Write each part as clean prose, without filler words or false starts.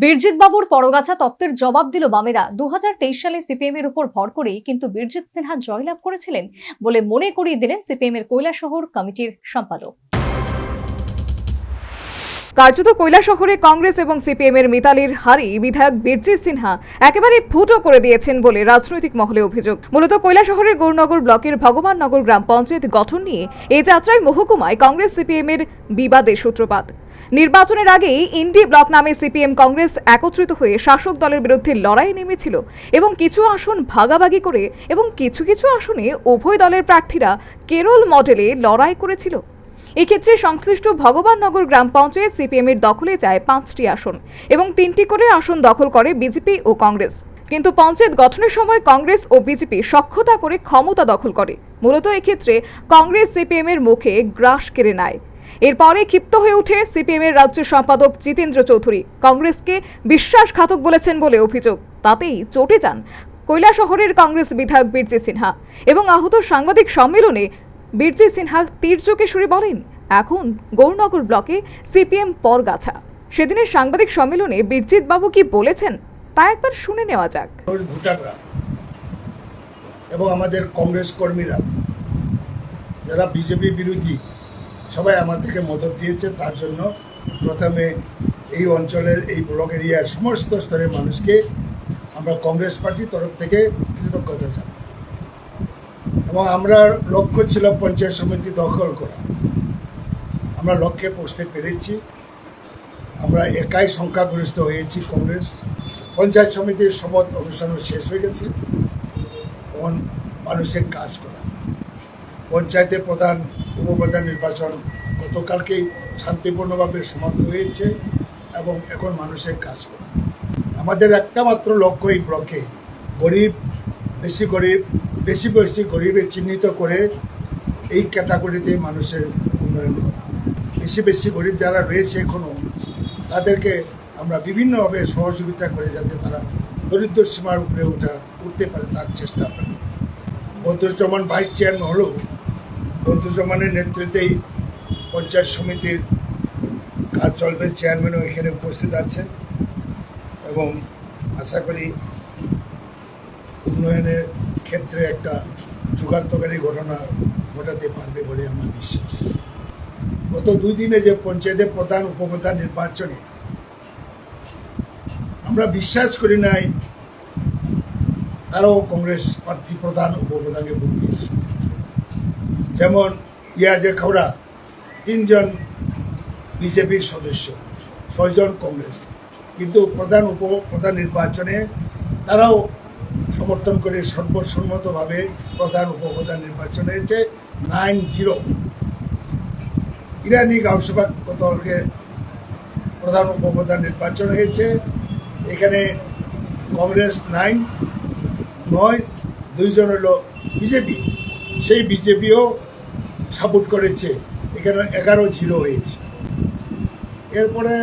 বীরজিৎ বাবুর পরগাছা তত্ত্বের জবাব দিল বামেরা। 2023 সালে সিপিএম এর উপর ভর করেই কিন্তু বীরজিৎ সিনহা জয়লাভ করেছিলেন বলে মনে করিয়ে দিলেন সিপিএম এর কৈলাসহর কমিটির সম্পাদক। কার্যত কৈলাসহরে কংগ্রেস এবং সিপিএম এর মিতালির হারি বিধায়ক বীরজিৎ সিনহা একেবারে ফুটো করে দিয়েছেন বলে রাজনৈতিক মহলে অভিযোগ। মূলত কৈলাসহরের গৌরনগর ব্লকের ভগবাননগর গ্রাম পঞ্চায়েত গঠন নিয়ে এই যাত্রায় মহকুমায় কংগ্রেস সিপিএম এর বিবাদের সূত্রপাত। নির্বাচনের আগেই ইন্ডি ব্লক নামে সিপিএম কংগ্রেস একত্রিত হয়ে শাসক দলের বিরুদ্ধে লড়াইয়ে নেমেছিল এবং কিছু আসন ভাগাভাগি করে এবং কিছু কিছু আসনে উভয় দলের প্রার্থীরা কেরল মডেলে লড়াই করেছিল। এক্ষেত্রে সংশ্লিষ্ট ভগবাননগর গ্রাম পঞ্চায়েত সিপিএম এর দখলে যায় 5টি আসন এবং 3টি করে আসন দখল করে বিজেপি ও কংগ্রেস। কিন্তু পঞ্চায়েত গঠনের সময় কংগ্রেস ও বিজেপি সখ্যতা করে ক্ষমতা দখল করে। মূলত এক্ষেত্রে কংগ্রেস সিপিএম এর মুখে গ্রাস কেড়ে নেয়। এরপরে ক্ষিপ্ত হয়ে উঠে সিপিএম এর রাজ্য সম্পাদক জিতেন্দ্র চৌধুরী কংগ্রেসকে বিশ্বাসঘাতক বলেছেন বলে অভিযোগ। তাতেই চটে যান কৈলাসহরের কংগ্রেস বিধায়ক বীরজিৎ সিনহা এবং আহত সাংবাদিক সম্মেলনে বীরজিৎ সিনহা তীর্যকে সুরে বলেন, এখন গৌরনগর ব্লকে সিপিএম পরগাছা। সেদিনের সাংবাদিক সম্মেলনে বীরজিৎ বাবু কি বলেছেন তা একবার শুনে নেওয়া যাক। ভোটাররা এবং আমাদের কংগ্রেস কর্মীরা যারা বিজেপি বিরোধী সবাই আমাদেরকে মদত দিয়েছে, তার জন্য প্রথমে এই অঞ্চলের এই ব্লক এরিয়ার সমস্ত স্তরের মানুষকে আমরা কংগ্রেস পার্টির তরফ থেকে কৃতজ্ঞতা জানাই। এবং আমরা লক্ষ্য ছিল পঞ্চায়েত সমিতি দখল করা, আমরা লক্ষ্যে পৌঁছতে পেরেছি। আমরা একাই সংখ্যাগরিষ্ঠ হয়েছি কংগ্রেস। পঞ্চায়েত সমিতির শপথ অনুষ্ঠান শেষ হয়ে গেছে। এখন মানুষের কাজ করা, পঞ্চায়েতের প্রধান উপপ্রধান নির্বাচন গতকালকেই শান্তিপূর্ণভাবে সমাপ্ত হয়েছে এবং এখন মানুষের কাজ করা। আমাদের একটা মাত্র লক্ষ্য এই ব্লকে বেশি গরিবের চিহ্নিত করে এই ক্যাটাগরিতে মানুষের উন্নয়ন করা। বেশি গরিব যারা রয়েছে এখনও তাদেরকে আমরা বিভিন্নভাবে সহযোগিতা করে যাতে তারা দরিদ্র সীমার উপরে উঠতে পারে তার চেষ্টা করি। বদরুজ্জামান ভাইস চেয়ারম্যান হলেও বদরুজ্জামানের নেতৃত্বেই পঞ্চায়েত সমিতির কাজ চলবে। চেয়ারম্যানও এখানে উপস্থিত আছেন এবং আশা করি উন্নয়নের ক্ষেত্রে একটা যুগান্তকারী ঘটনা ঘটাতে পারবে বলে আমার বিশ্বাস। গত 2 দিনে যে পঞ্চায়েতের প্রধান উপপ্রধান নির্বাচনে আমরা বিশ্বাস করি নাই তারাও কংগ্রেস প্রার্থী প্রধান উপপ্রধানকে ভোট দিয়েছে। যেমন ইয়াজে খাওড়া 3 জন বিজেপির সদস্য, 6 জন কংগ্রেস, কিন্তু প্রধান উপপ্রধান নির্বাচনে তারাও সমর্থন করে সর্বসম্মতভাবে প্রধান উপপ্রধান নির্বাচন হয়েছে 9-0। ইরানি গাঁওসভা গতকালকে প্রধান উপপ্রধান নির্বাচন হয়েছে, এখানে কংগ্রেস 9 2 জন হলো বিজেপি, সেই বিজেপিও সাপোর্ট করেছে, এখানে 11-0 হয়েছে। এরপরে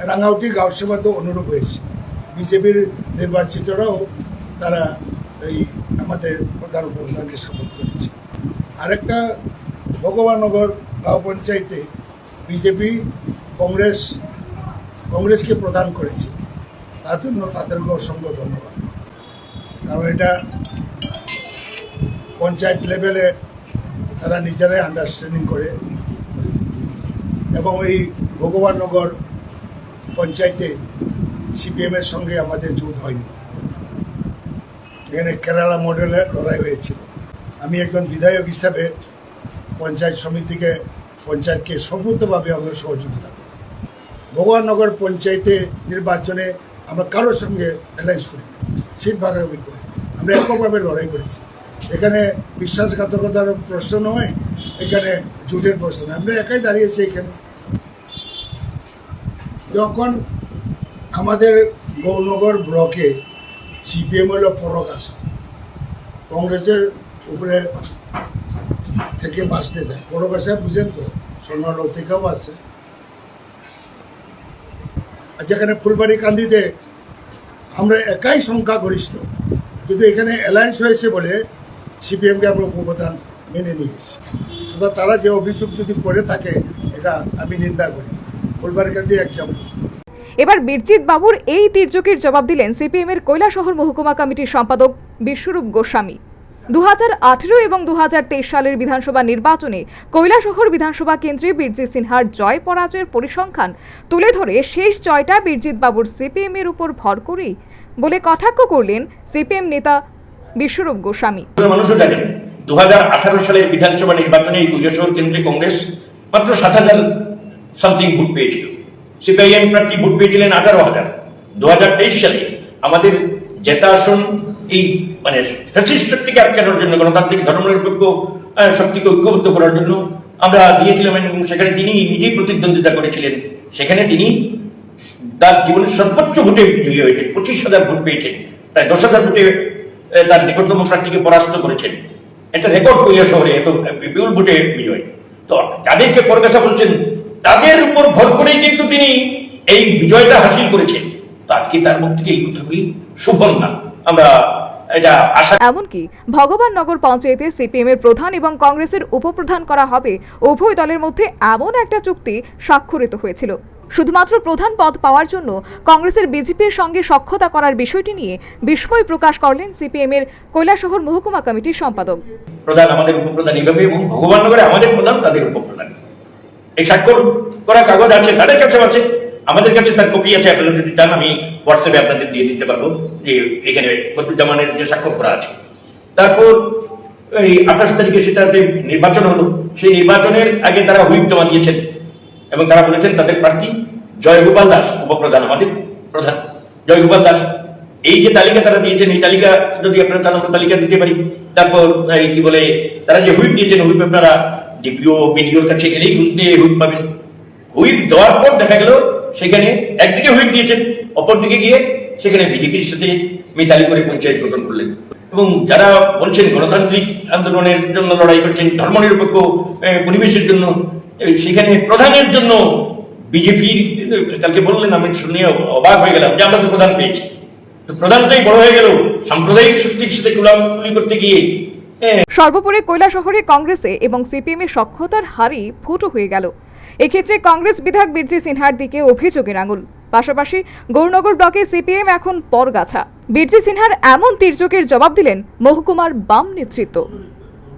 রাঙাউটি গাঁওসভা তো অনুরূপ হয়েছে, বিজেপির নির্বাচিতরাও তারা এই আমাদের প্রধান উপপ্রধানকে সাপোর্ট করেছে। আরেকটা ভগবাননগর গাঁও পঞ্চায়েতে বিজেপি কংগ্রেসকে প্রদান করেছে, তার জন্য তাদেরকে অসংখ্য ধন্যবাদ। কারণ এটা পঞ্চায়েত লেভেলে তারা নিজেরাই আন্ডারস্ট্যান্ডিং করে এবং এই ভগবাননগর পঞ্চায়েতে সিপিএমের সঙ্গে আমাদের জোট হয়নি, এখানে কেরালা মডেলে লড়াই হয়েছিল। আমি একজন বিধায়ক হিসাবে পঞ্চায়েতকে সর্বতভাবে আমরা সহযোগিতা করি। ভগবাননগর পঞ্চায়েতে নির্বাচনে আমরা কারোর সঙ্গে অ্যালায়েন্স করি, সিট ভাগাভাগি করি, আমরা এককভাবে লড়াই করেছি। এখানে বিশ্বাসঘাতকতার প্রশ্ন নয়, এখানে জোটের প্রশ্ন নয়, আমরা একাই দাঁড়িয়েছি। এখানে যখন আমাদের গৌরনগর ব্লকে সিপিএম হলো পরগাছা, কংগ্রেসের উপরে থেকে বাঁচতে চায়। পরগাছা বুঝেন তো, সোনারগাঁও থেকেও আসছে। আর যেখানে ফুলবাড়ি কান্দিতে আমরা একাই সংখ্যাগরিষ্ঠ, কিন্তু এখানে অ্যালায়েন্স হয়েছে বলে সিপিএমকে আমরা উপপ্রধান মেনে নিয়েছি। সুতরাং তারা যে অভিযোগ যদি করে থাকে এটা আমি নিন্দা করি। ফুলবাড়ি কান্দি এক্সাম্পল। এবার বীরজিৎ বাবুর এই তীর্যকের জবাব দিলেন সিপিএম এর কৈলাসহর মহকুমা কমিটির সম্পাদক বিশ্বরূপ গোস্বামী। 2018 এবং 2023 সালের বিধানসভা নির্বাচনে কৈলাসহর বিধানসভা কেন্দ্রে বীরজিৎ সিনহার জয় পরাজয়ের পরিসংখ্যান তুলে ধরে শেষ জয়টা বীরজিৎ বাবুর সিপিএম এর উপর ভর করেই বলে কটাক্ষ করলেন সিপিএম নেতা বিশ্বরূপ গোস্বামী। মানুষও জানেন 2018 সালের বিধানসভা নির্বাচনে এই কৈলাসহর কেন্দ্রে কংগ্রেস মাত্র 7,000 সামথিং ভোট পেয়েছিল, সিপিআইএম প্রার্থী ভোট পেয়েছিলেন 18,000। 2023 সালে আমাদের জেতা আসন এই মানে ফ্যাসিস্ট শক্তিকে আটকানোর জন্য, গণতান্ত্রিক ধর্মনিরপেক্ষ শক্তিকে ঐক্যবদ্ধ করার জন্য আমরা দিয়েছিলাম এবং সেখানে তিনি নিজেই প্রতিদ্বন্দ্বিতা করেছিলেন। সেখানে তিনি তার জীবনের সর্বোচ্চ ভোটে বিজয়ী হয়েছেন, 25,000 ভোট পেয়েছেন, প্রায় 10,000 ভোটে তার নিকটতম প্রার্থীকে পরাস্ত করেছেন। এটা রেকর্ড কৈলাসহরে এত বিপুল ভোটে বিজয়। তো যাদেরকে পর কথা বলছেন তাদের উপর ভর করেই কিন্তু তিনি এই বিজয়টা হাসিল করেছেন। তো আজকে তার মুখ থেকে এই কথাগুলি সুফল না, আমরা এটা আশা। এমনকি ভগবাননগর পঞ্চায়েতে সিপিএম এর প্রধান এবং কংগ্রেসের উপপ্রধান করা হবে, উভয় দলের মধ্যে এমন একটা চুক্তি স্বাক্ষরিত হয়েছিল। শুধুমাত্র প্রধান পদ পাওয়ার জন্য কংগ্রেসের বিজেপির সঙ্গে সখ্যতা করার বিষয়টি নিয়ে বিস্ময় প্রকাশ করলেন সিপিএম এর কৈলাসহর মহকুমা কমিটির সম্পাদক। প্রধান আমাদের উপপ্রধান এইভাবে এবং ভগবাননগরে আমাদের প্রধান তাদের উপপ্রধান, এই স্বাক্ষর করা কাগজ আছে, তাদের কাছে আছে, আমাদের কাছে তার কপি আছে। আপনারা যদি চান আমি হোয়াটসঅ্যাপে আপনাদের দিয়ে দিতে পারবো যে এখানে বদরুজ্জামানের যে স্বাক্ষর করা আছে। তারপর এই 28 তারিখে সেটাতে নির্বাচন হলো, সেই নির্বাচনের আগে তারা হুইপ জমা দিয়েছেন এবং তারা বলেছেন তাদের প্রার্থী জয়গোপাল দাস উপপ্রধান, আমাদের প্রধান জয়গোপাল দাস। এই যে তালিকা তারা দিয়েছেন, এই তালিকা যদি আপনারা চান আমরা তালিকা দিতে পারি। তারপর এই কি বলে তারা যে হুইপ দিয়েছেন, হুইপ আপনারা ডিপিও বিডিওর কাছে গেলেই ঘুষ দিয়ে হুইপ পাবেন। হুইপ দেওয়ার পর দেখা গেল সেখানে একদিকে হুইপ দিয়েছেন, অপরদিকে গিয়ে সেখানে বিজেপির সাথে মিতালি করে পঞ্চায়েত গঠন করলেন। এবং যারা বলছেন গণতান্ত্রিক আন্দোলনের জন্য লড়াই করছেন, ধর্মনিরপেক্ষ পরিবেশের জন্য, সেখানে প্রধানের জন্য বিজেপি কালকে বললেন, আমি শুনে অবাক হয়ে গেলাম যে আমরা তো প্রধান পেয়েছি। তো প্রধানটাই বড় হয়ে গেল সাম্প্রদায়িক শক্তির সাথে কোলাকুলি করতে গিয়ে। সর্বোপরি কৈলাসহরে কংগ্রেসে এবং সিপিএম এর সখ্যতার হারই ফুটো হয়ে গেল। এক্ষেত্রে কংগ্রেস বিধায়ক বীরজিৎ সিনহার দিকে অভিযোগের আঙুল। পাশাপাশি গৌরনগর ব্লকে সিপিএম এখন পরগাছা। বীরজিৎ সিনহার এমন তীর্যকের জবাব দিলেন মহকুমার বাম নেতৃত্ব।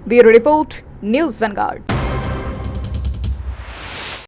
Bureau report, news vanguard.